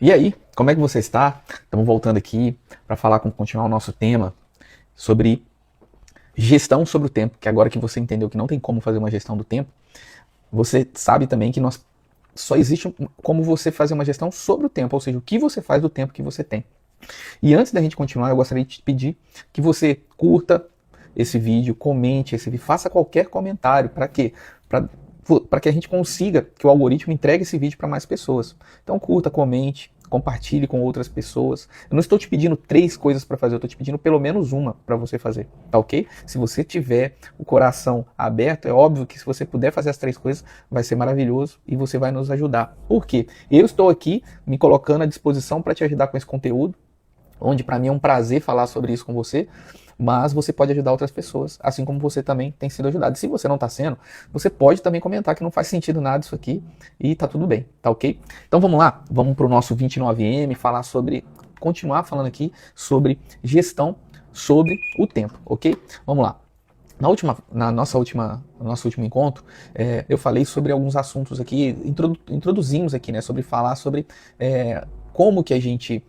E aí, como é que você está? Estamos voltando aqui para continuar o nosso tema sobre gestão sobre o tempo, que agora que você entendeu que não tem como fazer uma gestão do tempo, você sabe também que só existe como você fazer uma gestão sobre o tempo, ou seja, o que você faz do tempo que você tem. E antes da gente continuar, eu gostaria de te pedir que você curta esse vídeo, comente esse vídeo, faça qualquer comentário. Para quê? Para que a gente consiga que o algoritmo entregue esse vídeo para mais pessoas. Então curta, comente, compartilhe com outras pessoas. Eu não estou te pedindo 3 coisas para fazer, eu estou te pedindo pelo menos uma para você fazer, tá ok? Se você tiver o coração aberto, é óbvio que se você puder fazer as 3 coisas, vai ser maravilhoso e você vai nos ajudar. Por quê? Eu estou aqui me colocando à disposição para te ajudar com esse conteúdo, onde para mim é um prazer falar sobre isso com você, mas você pode ajudar outras pessoas, assim como você também tem sido ajudado. E se você não está sendo, você pode também comentar que não faz sentido nada isso aqui e tá tudo bem, tá ok? Então vamos lá, vamos para o nosso 29M, continuar falando aqui sobre gestão sobre o tempo, ok? Vamos lá. No nosso último encontro, eu falei sobre alguns assuntos aqui, introduzimos aqui, né, sobre falar sobre como que a gente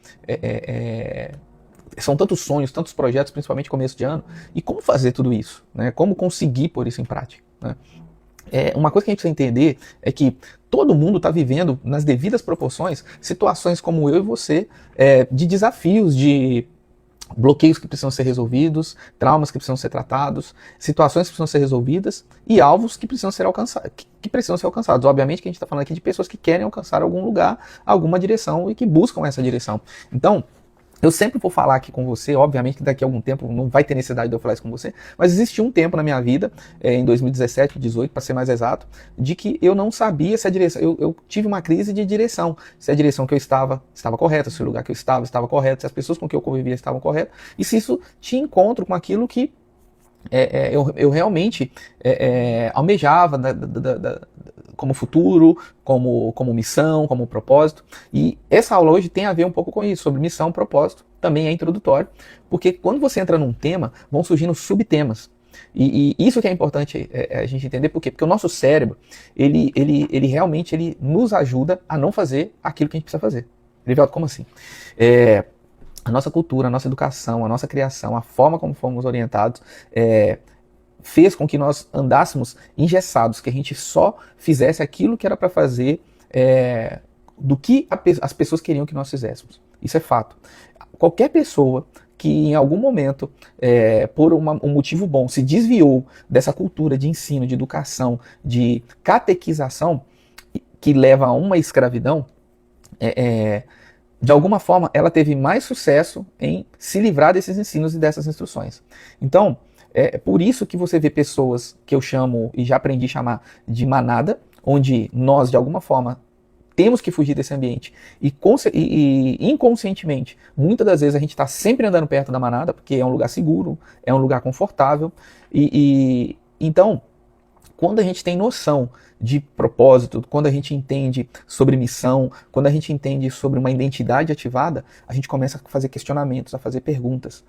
são tantos sonhos, tantos projetos, principalmente começo de ano, e como fazer tudo isso, né? Como conseguir pôr isso em prática, né? Uma coisa que a gente precisa entender é que todo mundo está vivendo, nas devidas proporções, situações como eu e você, de desafios, de bloqueios que precisam ser resolvidos, traumas que precisam ser tratados, situações que precisam ser resolvidas e alvos que precisam ser alcançados. Obviamente que a gente está falando aqui de pessoas que querem alcançar algum lugar, alguma direção e que buscam essa direção. Então, eu sempre vou falar aqui com você, obviamente que daqui a algum tempo não vai ter necessidade de eu falar isso com você, mas existiu um tempo na minha vida, em 2017, 2018, para ser mais exato, de que eu não sabia se a direção, eu tive uma crise de direção, se a direção que eu estava correta, se o lugar que eu estava correto, se as pessoas com que eu convivia estavam corretas, e se isso tinha encontro com aquilo que eu realmente almejava como futuro, como missão, como propósito. E essa aula hoje tem a ver um pouco com isso, sobre missão, propósito, também é introdutório, porque quando você entra num tema, vão surgindo subtemas. E isso que é importante a gente entender, por quê? Porque o nosso cérebro, ele realmente nos ajuda a não fazer aquilo que a gente precisa fazer. Livelto, como assim? A nossa cultura, a nossa educação, a nossa criação, a forma como fomos orientados, fez com que nós andássemos engessados, que a gente só fizesse aquilo que era para fazer do que as pessoas queriam que nós fizéssemos. Isso é fato. Qualquer pessoa que em algum momento, por um motivo bom, se desviou dessa cultura de ensino, de educação, de catequização, que leva a uma escravidão, de alguma forma ela teve mais sucesso em se livrar desses ensinos e dessas instruções. Então, é por isso que você vê pessoas que eu chamo, e já aprendi a chamar, de manada, onde nós, de alguma forma, temos que fugir desse ambiente. E inconscientemente, muitas das vezes a gente está sempre andando perto da manada, porque é um lugar seguro, é um lugar confortável. Então, quando a gente tem noção de propósito, quando a gente entende sobre missão, quando a gente entende sobre uma identidade ativada, a gente começa a fazer questionamentos, a fazer perguntas,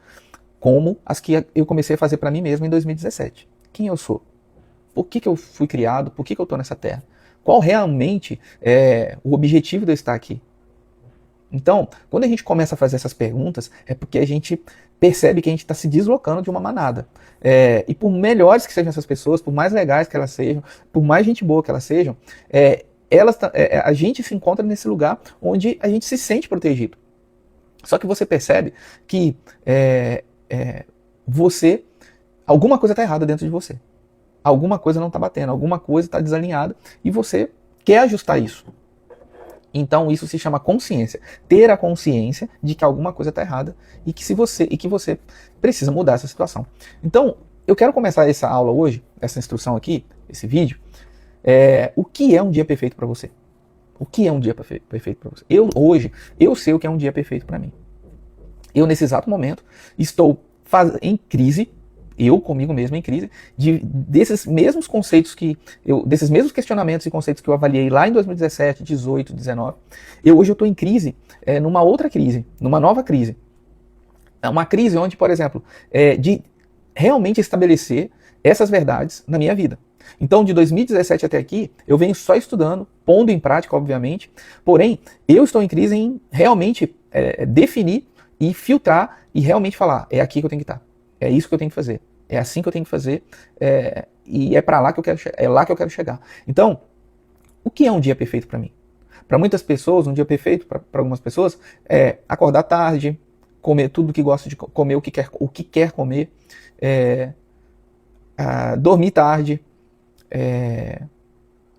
como as que eu comecei a fazer para mim mesmo em 2017. Quem eu sou? Por que eu fui criado? Por que eu estou nessa terra? Qual realmente é o objetivo de eu estar aqui? Então, quando a gente começa a fazer essas perguntas, é porque a gente percebe que a gente está se deslocando de uma manada. E por melhores que sejam essas pessoas, por mais legais que elas sejam, por mais gente boa que elas sejam, a gente se encontra nesse lugar onde a gente se sente protegido. Só que você percebe que alguma coisa está errada dentro de você. Alguma coisa não está batendo, alguma coisa está desalinhada e você quer ajustar isso. Então isso se chama consciência. Ter a consciência de que alguma coisa está errada e que você precisa mudar essa situação. Então, eu quero começar essa aula hoje, essa instrução aqui, esse vídeo, o que é um dia perfeito para você? O que é um dia perfeito para você? Eu sei o que é um dia perfeito para mim. Eu, nesse exato momento, estou em crise, eu comigo mesmo em crise, desses mesmos conceitos desses mesmos questionamentos e conceitos que eu avaliei lá em 2017, 18, 19, hoje eu estou em crise, numa outra crise, numa nova crise. É uma crise onde, por exemplo, de realmente estabelecer essas verdades na minha vida. Então, de 2017 até aqui, eu venho só estudando, pondo em prática, obviamente, porém, eu estou em crise em realmente definir e filtrar e realmente falar, é aqui que eu tenho que estar, é isso que eu tenho que fazer, é assim que eu tenho que fazer, e é para lá que eu quero, é lá que eu quero chegar. Então, o que é um dia perfeito para mim? Para muitas pessoas, um dia perfeito, para algumas pessoas, é acordar tarde, comer tudo o que gosta de comer, o que quer comer, dormir tarde,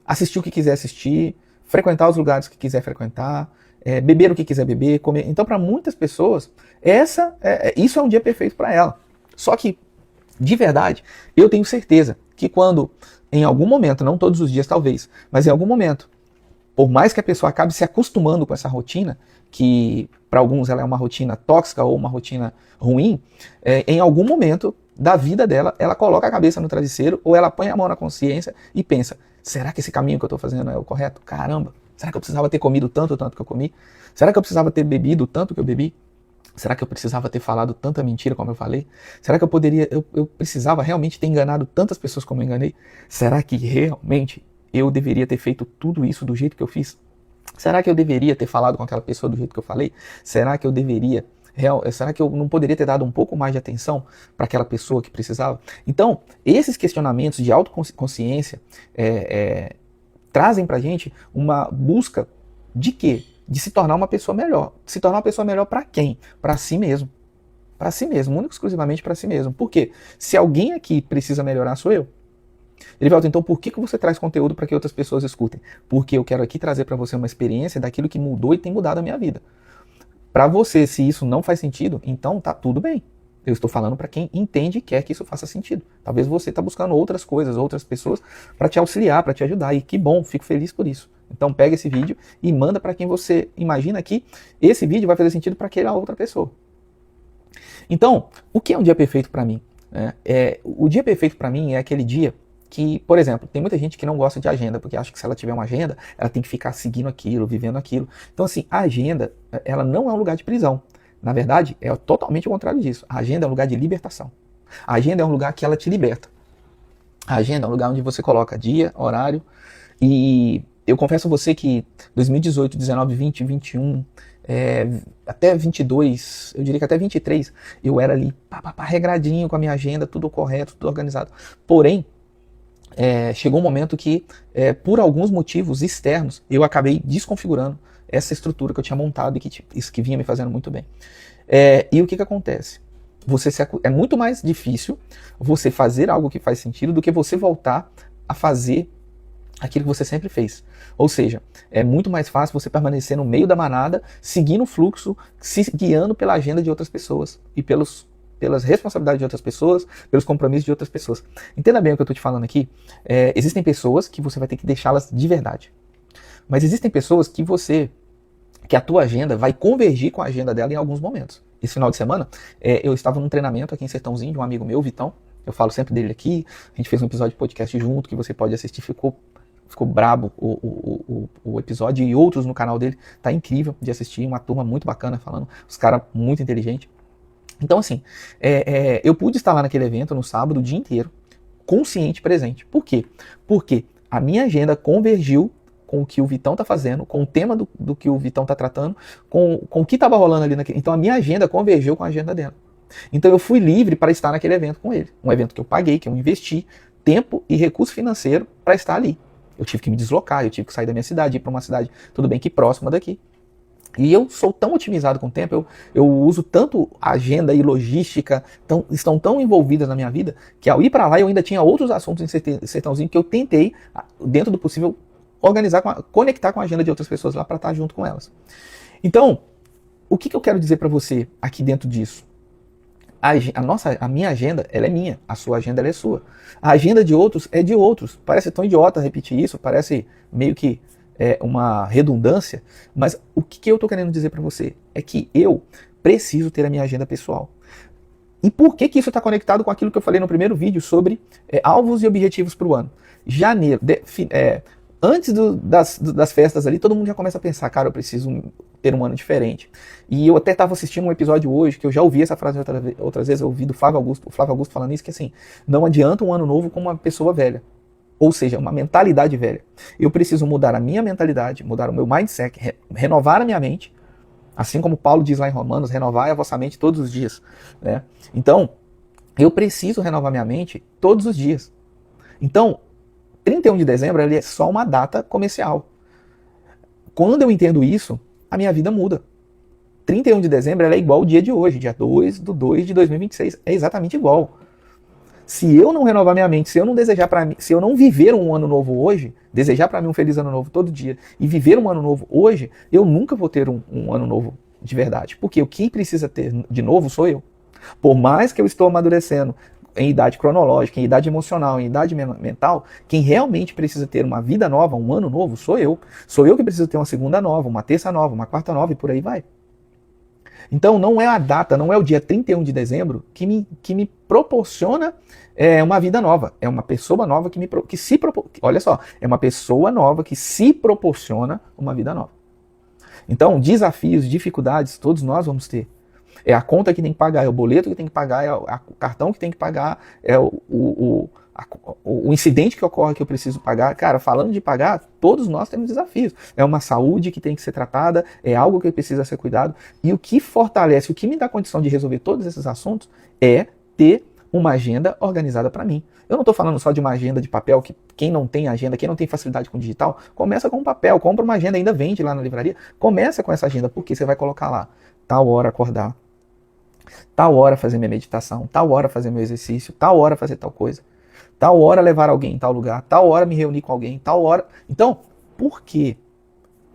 assistir o que quiser assistir, frequentar os lugares que quiser frequentar, beber o que quiser beber, comer. Então, para muitas pessoas, isso é um dia perfeito para ela. Só que, de verdade, eu tenho certeza que quando, em algum momento, não todos os dias talvez, mas em algum momento, por mais que a pessoa acabe se acostumando com essa rotina, que para alguns ela é uma rotina tóxica ou uma rotina ruim, em algum momento da vida dela, ela coloca a cabeça no travesseiro ou ela põe a mão na consciência e pensa, será que esse caminho que eu estou fazendo é o correto? Caramba, será que eu precisava ter comido tanto que eu comi? Será que eu precisava ter bebido tanto que eu bebi? Será que eu precisava ter falado tanta mentira como eu falei? Será que eu precisava realmente ter enganado tantas pessoas como eu enganei? Será que realmente eu deveria ter feito tudo isso do jeito que eu fiz? Será que eu deveria ter falado com aquela pessoa do jeito que eu falei? Será que eu não poderia ter dado um pouco mais de atenção para aquela pessoa que precisava? Então, esses questionamentos de autoconsciência trazem pra gente uma busca de quê? De se tornar uma pessoa melhor. Se tornar uma pessoa melhor para quem? Para si mesmo. Para si mesmo, único e exclusivamente para si mesmo. Por quê? Se alguém aqui precisa melhorar, sou eu. Erivelto, então por que você traz conteúdo para que outras pessoas escutem? Porque eu quero aqui trazer para você uma experiência daquilo que mudou e tem mudado a minha vida. Para você, se isso não faz sentido, então tá tudo bem. Eu estou falando para quem entende e quer que isso faça sentido. Talvez você está buscando outras coisas, outras pessoas para te auxiliar, para te ajudar. E que bom, fico feliz por isso. Então pega esse vídeo e manda para quem você imagina que esse vídeo vai fazer sentido para aquela outra pessoa. Então, o que é um dia perfeito para mim? O dia perfeito para mim é aquele dia que, por exemplo, tem muita gente que não gosta de agenda, porque acha que se ela tiver uma agenda, ela tem que ficar seguindo aquilo, vivendo aquilo. Então, assim, a agenda, ela não é um lugar de prisão. Na verdade, é totalmente o contrário disso. A agenda é um lugar de libertação. A agenda é um lugar que ela te liberta. A agenda é um lugar onde você coloca dia, horário, e eu confesso a você que 2018, 19, 20, 21, até 22, eu diria que até 23, eu era ali regradinho com a minha agenda, tudo correto, tudo organizado. Porém, chegou um momento que, por alguns motivos externos, eu acabei desconfigurando essa estrutura que eu tinha montado e que vinha me fazendo muito bem. E o que acontece? É muito mais difícil você fazer algo que faz sentido do que você voltar a fazer aquilo que você sempre fez. Ou seja, é muito mais fácil você permanecer no meio da manada, seguindo o fluxo, se guiando pela agenda de outras pessoas e pelas responsabilidades de outras pessoas, pelos compromissos de outras pessoas. Entenda bem o que eu estou te falando aqui. Existem pessoas que você vai ter que deixá-las de verdade. Mas existem pessoas que a tua agenda vai convergir com a agenda dela em alguns momentos. Esse final de semana, eu estava num treinamento aqui em Sertãozinho de um amigo meu, Vitão. Eu falo sempre dele aqui. A gente fez um episódio de podcast junto que você pode assistir. Ficou brabo o episódio, e outros no canal dele. Tá incrível de assistir. Uma turma muito bacana falando. Os caras muito inteligentes. Então, assim, eu pude estar lá naquele evento no sábado o dia inteiro, consciente, presente. Por quê? Porque a minha agenda convergiu com o que o Vitão tá fazendo, com o tema do que o Vitão tá tratando, com o que tava rolando ali naquele. Então a minha agenda convergiu com a agenda dela. Então eu fui livre para estar naquele evento com ele. Um evento que eu paguei, que eu investi tempo e recurso financeiro para estar ali. Eu tive que me deslocar, eu tive que sair da minha cidade, ir para uma cidade, tudo bem que próxima daqui. E eu sou tão otimizado com o tempo, eu uso tanto agenda e logística, estão tão envolvidas na minha vida, que ao ir para lá eu ainda tinha outros assuntos em Sertãozinho que eu tentei, dentro do possível, organizar, conectar com a agenda de outras pessoas lá para estar junto com elas. Então, o que eu quero dizer para você aqui dentro disso? A minha agenda, ela é minha, a sua agenda, ela é sua. A agenda de outros é de outros. Parece tão idiota repetir isso, parece meio que uma redundância, mas o que eu estou querendo dizer para você é que eu preciso ter a minha agenda pessoal. E por que isso está conectado com aquilo que eu falei no primeiro vídeo sobre alvos e objetivos para o ano? Janeiro, antes das festas ali, todo mundo já começa a pensar, cara, eu preciso ter um ano diferente. E eu até estava assistindo um episódio hoje, que eu já ouvi essa frase outras vezes, eu ouvi do Flávio Augusto, o Flávio Augusto falando isso, que assim, não adianta um ano novo com uma pessoa velha. Ou seja, uma mentalidade velha. Eu preciso mudar a minha mentalidade, mudar o meu mindset, renovar a minha mente, assim como Paulo diz lá em Romanos, renovai a vossa mente todos os dias. Né? Então, eu preciso renovar minha mente todos os dias. Então, 31 de dezembro ele é só uma data comercial. Quando eu entendo isso, a minha vida muda. 31 de dezembro ela é igual ao dia de hoje, dia 2/2 de 2026. É exatamente igual. Se eu não renovar minha mente, se eu não desejar para mim, se eu não viver um ano novo hoje, desejar para mim um feliz ano novo todo dia e viver um ano novo hoje, eu nunca vou ter um ano novo de verdade. Porque o que precisa ter de novo sou eu. Por mais que eu estou amadurecendo em idade cronológica, em idade emocional, em idade mental, quem realmente precisa ter uma vida nova, um ano novo, sou eu. Sou eu que preciso ter uma segunda nova, uma terça nova, uma quarta nova e por aí vai. Então não é a data, não é o dia 31 de dezembro que me proporciona uma vida nova. É uma pessoa nova que se olha só, é uma pessoa nova que se proporciona uma vida nova. Então, desafios, dificuldades, todos nós vamos ter. É a conta que tem que pagar, é o boleto que tem que pagar, é o cartão que tem que pagar, é o incidente que ocorre que eu preciso pagar. Cara, falando de pagar, todos nós temos desafios. É uma saúde que tem que ser tratada, é algo que precisa ser cuidado. E o que fortalece, o que me dá condição de resolver todos esses assuntos é ter uma agenda organizada para mim. Eu não estou falando só de uma agenda de papel, que quem não tem agenda, quem não tem facilidade com digital, começa com um papel, compra uma agenda, ainda vende lá na livraria, começa com essa agenda, porque você vai colocar lá, tal hora acordar, tal hora fazer minha meditação, tal hora fazer meu exercício, tal hora fazer tal coisa, tal hora levar alguém em tal lugar, tal hora me reunir com alguém, tal hora... Então, por que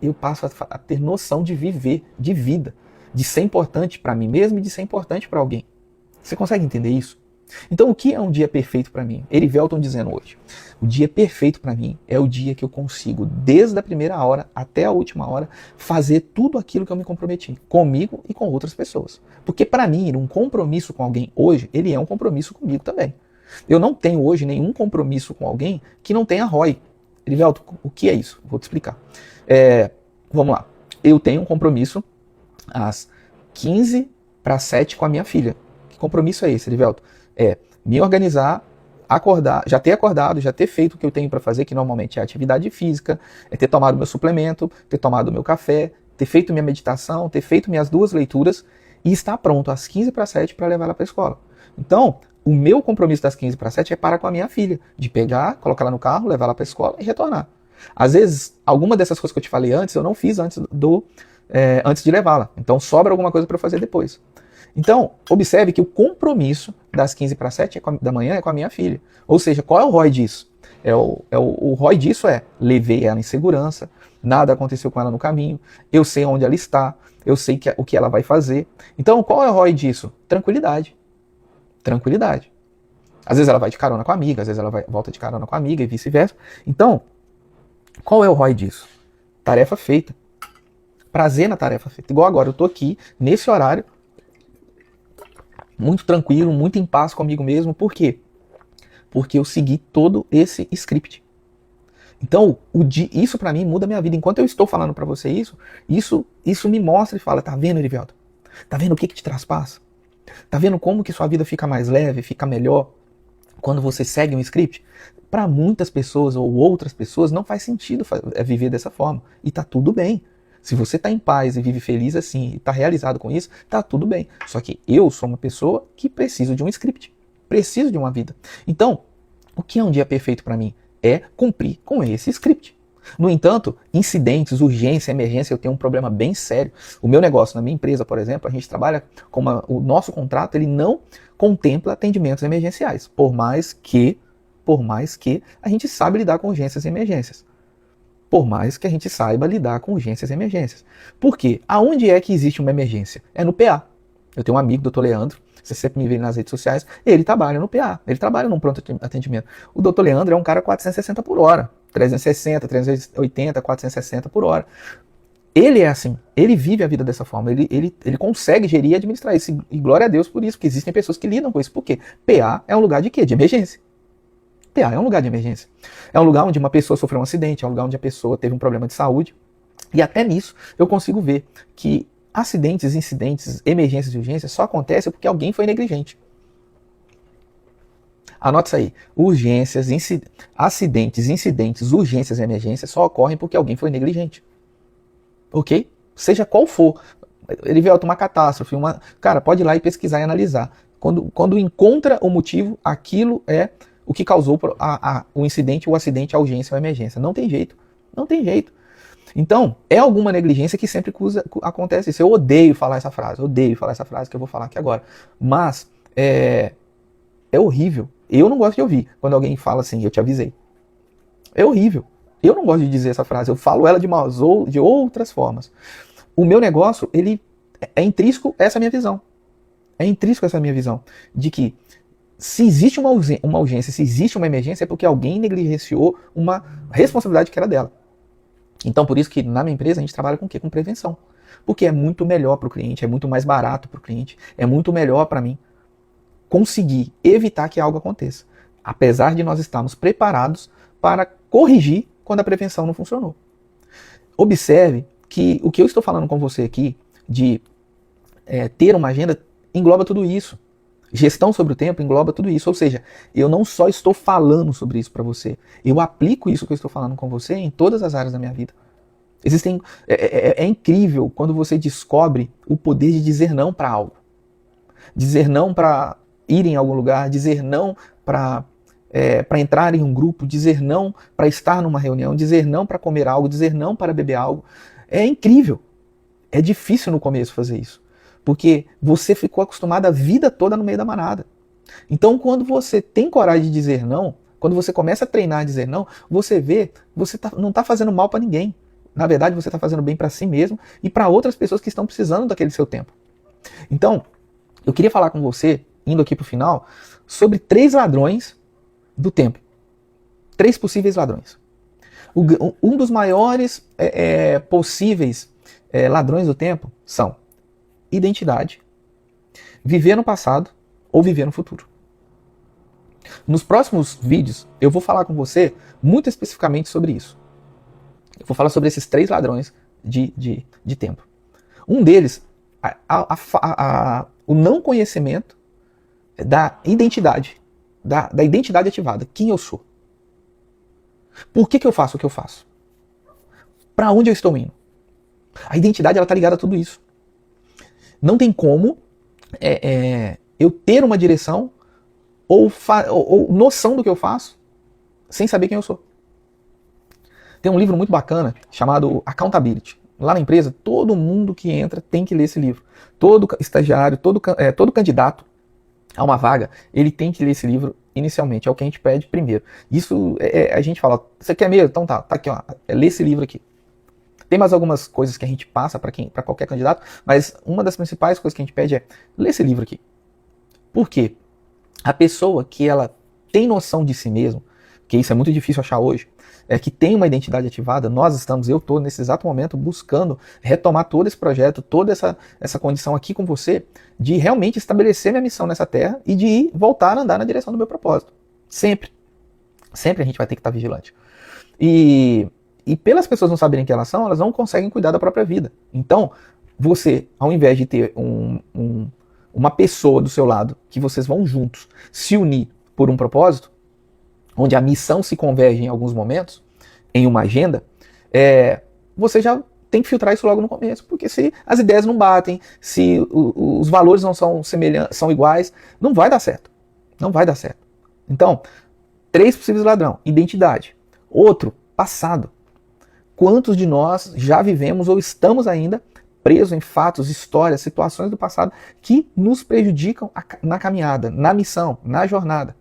eu passo a ter noção de viver, de vida, de ser importante para mim mesmo e de ser importante para alguém? Você consegue entender isso? Então, o que é um dia perfeito para mim? Erivelton dizendo hoje, o dia perfeito para mim é o dia que eu consigo, desde a primeira hora até a última hora, fazer tudo aquilo que eu me comprometi, comigo e com outras pessoas. Porque para mim, um compromisso com alguém hoje, ele é um compromisso comigo também. Eu não tenho hoje nenhum compromisso com alguém que não tenha ROI. Erivelton, o que é isso? Vou te explicar. Vamos lá. Eu tenho um compromisso às 6:45 com a minha filha. Que compromisso é esse, Erivelton? É me organizar, acordar, já ter acordado, já ter feito o que eu tenho para fazer, que normalmente é atividade física, é ter tomado meu suplemento, ter tomado meu café, ter feito minha meditação, ter feito minhas 2 leituras e estar pronto às 6:45 para levar ela para a escola. Então, o meu compromisso das 6:45 é parar com a minha filha, de pegar, colocar ela no carro, levar ela para a escola e retornar. Às vezes, alguma dessas coisas que eu te falei antes, eu não fiz antes de levá-la. Então, sobra alguma coisa para eu fazer depois. Então, observe que o compromisso das 6:45 da manhã é com a minha filha. Ou seja, qual é o ROI disso? O ROI disso é, levei ela em segurança, nada aconteceu com ela no caminho, eu sei onde ela está, eu sei o que ela vai fazer. Então, qual é o ROI disso? Tranquilidade. Tranquilidade. Às vezes ela vai de carona com a amiga, às vezes ela volta de carona com a amiga e vice-versa. Então, qual é o ROI disso? Tarefa feita. Prazer na tarefa feita. Igual agora, eu tô aqui, nesse horário, muito tranquilo, muito em paz comigo mesmo. Por quê? Porque eu segui todo esse script. Então, isso para mim muda a minha vida. Enquanto eu estou falando para você isso me mostra e fala, tá vendo, Erivelton? Tá vendo o que te traz paz? Tá vendo como que sua vida fica mais leve, fica melhor quando você segue um script? Para muitas pessoas ou outras pessoas não faz sentido viver dessa forma. E tá tudo bem. Se você está em paz e vive feliz assim, e está realizado com isso, tá tudo bem. Só que eu sou uma pessoa que preciso de um script. Preciso de uma vida. Então, o que é um dia perfeito para mim? É cumprir com esse script. No entanto, incidentes, urgência, emergência, eu tenho um problema bem sério. O meu negócio, na minha empresa, por exemplo, a gente trabalha com o nosso contrato, ele não contempla atendimentos emergenciais. Por mais que a gente sabe lidar com urgências e emergências. Por mais que a gente saiba lidar com urgências e emergências. Por quê? Aonde é que existe uma emergência? É no PA. Eu tenho um amigo, Dr. Leandro, você sempre me vê nas redes sociais, ele trabalha no PA, ele trabalha num pronto atendimento. O Dr. Leandro é um cara 460 por hora, 360, 380, 460 por hora. Ele é assim, ele vive a vida dessa forma, ele consegue gerir e administrar isso. E glória a Deus por isso, porque existem pessoas que lidam com isso. Por quê? PA é um lugar de quê? De emergência. PA é um lugar de emergência. É um lugar onde uma pessoa sofreu um acidente, é um lugar onde a pessoa teve um problema de saúde. E até nisso eu consigo ver que acidentes, incidentes, emergências e urgências só acontecem porque alguém foi negligente. Anota isso aí. Urgências, acidentes, urgências e emergências só ocorrem porque alguém foi negligente. Ok? Seja qual for. Erivelto, uma catástrofe, cara, pode ir lá e pesquisar e analisar. Quando encontra o motivo, aquilo é o que causou o incidente, o acidente, a urgência ou a emergência. Não tem jeito. Não tem jeito. Então, é alguma negligência que sempre acontece isso. Eu odeio falar essa frase que eu vou falar aqui agora. Mas é horrível. Eu não gosto de ouvir quando alguém fala assim, eu te avisei. É horrível. Eu não gosto de dizer essa frase. Eu falo ela de outras formas. O meu negócio, ele é intrínseco a essa minha visão. É intrínseco a essa minha visão. De que se existe uma urgência, se existe uma emergência, é porque alguém negligenciou uma responsabilidade que era dela. Então, por isso que na minha empresa a gente trabalha com o quê? Com prevenção. Porque é muito melhor para o cliente, é muito mais barato para o cliente, é muito melhor para mim conseguir evitar que algo aconteça. Apesar de nós estarmos preparados para corrigir quando a prevenção não funcionou. Observe que o que eu estou falando com você aqui, de ter uma agenda, engloba tudo isso. Gestão sobre o tempo engloba tudo isso. Ou seja, eu não só estou falando sobre isso para você, eu aplico isso que eu estou falando com você em todas as áreas da minha vida. É incrível quando você descobre o poder de dizer não para algo. Dizer não para ir em algum lugar, dizer não para entrar em um grupo, dizer não para estar numa reunião, dizer não para comer algo, dizer não para beber algo. É incrível. É difícil no começo fazer isso. Porque você ficou acostumado a vida toda no meio da manada. Então, quando você tem coragem de dizer não, quando você começa a treinar a dizer não, você vê, você não está fazendo mal para ninguém. Na verdade, você está fazendo bem para si mesmo e para outras pessoas que estão precisando daquele seu tempo. Então, eu queria falar com você, indo aqui para o final, sobre 3 ladrões do tempo. 3 possíveis ladrões. Um dos maiores possíveis ladrões do tempo são identidade, viver no passado ou viver no futuro. Nos próximos vídeos eu vou falar com você muito especificamente sobre isso. Eu vou falar sobre esses 3 ladrões de tempo. Um deles, o não conhecimento da identidade, da identidade ativada. Quem eu sou? Por que eu faço o que eu faço? Para onde eu estou indo? A identidade está ligada a tudo isso. Não tem como eu ter uma direção ou noção do que eu faço sem saber quem eu sou. Tem um livro muito bacana chamado Accountability. Lá na empresa, todo mundo que entra tem que ler esse livro. Todo estagiário, todo candidato a uma vaga, ele tem que ler esse livro inicialmente. É o que a gente pede primeiro. Isso a gente fala, você quer mesmo? Então tá aqui, ó, lê esse livro aqui. Tem mais algumas coisas que a gente passa para qualquer candidato, mas uma das principais coisas que a gente pede é ler esse livro aqui. Por quê? A pessoa que ela tem noção de si mesmo, que isso é muito difícil achar hoje, que tem uma identidade ativada, eu estou nesse exato momento buscando retomar todo esse projeto, toda essa condição aqui com você, de realmente estabelecer minha missão nessa terra e de voltar a andar na direção do meu propósito. Sempre. Sempre a gente vai ter que estar vigilante. E pelas pessoas não saberem quem elas são, elas não conseguem cuidar da própria vida. Então, você, ao invés de ter uma pessoa do seu lado, que vocês vão juntos se unir por um propósito, onde a missão se converge em alguns momentos, em uma agenda, você já tem que filtrar isso logo no começo, porque se as ideias não batem, se os valores não são semelhantes, são iguais, não vai dar certo. Não vai dar certo. Então, 3 possíveis ladrões. Identidade. Outro, passado. Quantos de nós já vivemos ou estamos ainda presos em fatos, histórias, situações do passado que nos prejudicam na caminhada, na missão, na jornada?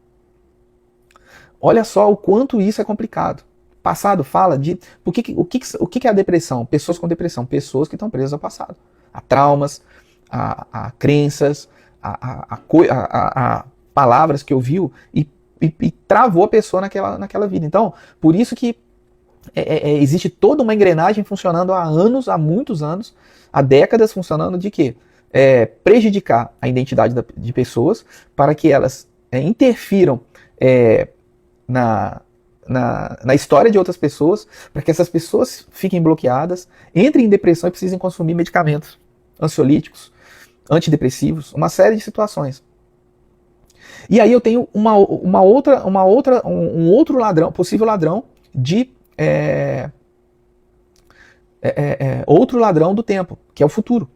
Olha só o quanto isso é complicado. Passado fala de o que é a depressão? Pessoas com depressão, pessoas que estão presas ao passado, a traumas, a crenças, a palavras que ouviu e travou a pessoa naquela vida. Então, por isso que existe toda uma engrenagem funcionando há anos, há muitos anos, há décadas funcionando de quê? Prejudicar a identidade de pessoas para que elas interfiram na história de outras pessoas, para que essas pessoas fiquem bloqueadas, entrem em depressão e precisem consumir medicamentos ansiolíticos, antidepressivos, uma série de situações. E aí eu tenho um outro ladrão, possível ladrão de outro ladrão do tempo, que é o futuro.